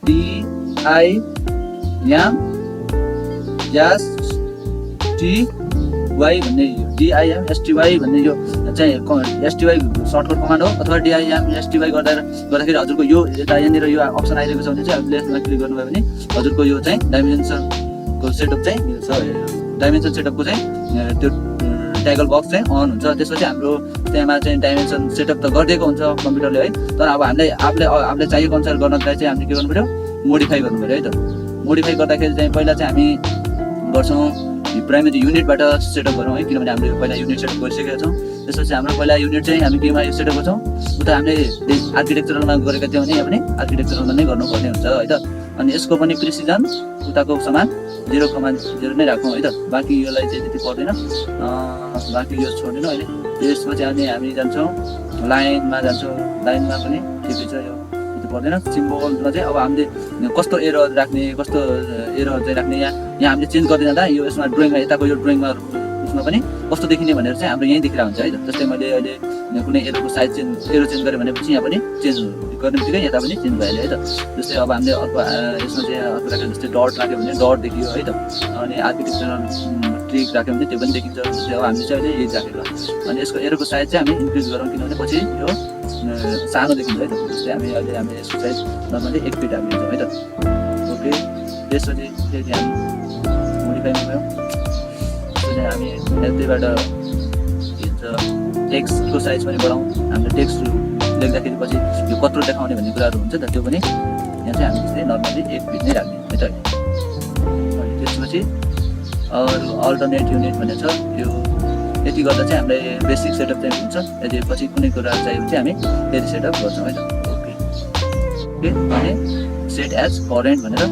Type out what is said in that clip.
DIMSTY भन्ने यो चाहिँ STY सर्टकट कमान्ड हो अथवा DIMSTY गर्दाखेरि हजुरको यो यहाँनिर यो अप्सन आइरहेको छ भने चाहिँ हजुरले यसमा क्लिक गर्नुभयो भने हजुरको यो चाहिँ डाइमेन्सनको सेटअप चाहिँ मिल्छ। डाइमेन्सन सेटअपको चाहिँ त्यो ट्यागल बक्स चाहिँ अन हुन्छ। त्यसपछि हाम्रो त्यहाँमा चाहिँ डाइमेन्सन सेटअप त गरिदिएको हुन्छ कम्प्युटरले है, तर अब हामीले चाहिएको अनुसार गर्नलाई चाहिँ हामीले के गर्नु पऱ्यो, मोडिफाई गर्नु पऱ्यो है त। मोडिफाई गर्दाखेरि चाहिँ पहिला चाहिँ हामी गर्छौँ प्राइमेरी युनिटबाट सेटअप गरौँ है, किनभने हामीले पहिला युनिट सेटअप गरिसकेका छौँ। त्यसपछि हाम्रो पहिला युनिट चाहिँ हामी केमा सेटअप गर्छौँ, उता हामीले आर्किटेक्चरलमा गरेका थियौँ भने पनि आर्किटेक्चरलमा नै गर्नुपर्ने हुन्छ है त। अनि यसको पनि प्रिसिजन उताको समान 0,0 नै राखौँ है त। बाँकी योलाई चाहिँ त्यति पर्दैन, बाँकी यो छोड्दिनँ अहिले। त्यसपछि अनि हामी जान्छौँ लाइनमा लाइनमा पनि ठिकै छ, यो त्यति पर्दैन। सिम्बलमा चाहिँ अब हामीले कस्तो एरर राख्ने, कस्तो एरर चाहिँ राख्ने, यहाँ हामीले चेन्ज गर्दै जाँदा यो यसमा ड्रइङमा यताको यो ड्रइङमा उसमा पनि कस्तो देखिने भनेर चाहिँ हाम्रो यहीँ देखिरहेको हुन्छ है त। जस्तै मैले अहिले कुनै एरोको साइज एरो चेन्ज गरेँ भनेपछि यहाँ पनि चेन्ज गर्ने बित्तिकै यता पनि चेन्ज भइहाल्यो है त। जस्तै अब हामीले अर्को यसमा चाहिँ अर्को राख्यो, जस्तै डट राख्यो भने डट देखियो है त। अनि आर्किटेक्चरल ट्रिक राख्यो भने त्यो पनि देखिन्छ। जस्तै अब हामीले चाहिँ अहिले यही राखेको, अनि यसको एरोको साइज चाहिँ हामी इन्क्रिज गरौँ, किनभने पछि यो सानो देखिन्छ है त। जस्तै हामी अहिले यसको साइज नर्मली 1 फिट हालिदिन्छौँ है त। ओके, त्यसपछि फेरि हामी मोडिफाईमा गयौँ। त्यसपछि हामी त्यहीबाट टेक्स्टको साइज पनि बढाउँ। हामीले टेक्स्ट लेख्दाखेरि पछि यो कत्रो देखाउने भन्ने कुराहरू हुन्छ नि त, त्यो पनि यहाँ चाहिँ हामी चाहिँ नर्मली 1 फिट नै राख्ने है त। अनि त्यसपछि अरू अल्टरनेट युनिट भन्ने छ, यो यति गर्दा चाहिँ हामीलाई बेसिक सेटअप चाहिँ हुन्छ। यदि पछि कुनै कुरा चाहियो भने चाहिँ हामी फेरि सेटअप गर्छौँ है त। ओके, अनि सेट एज करेन्ट भनेर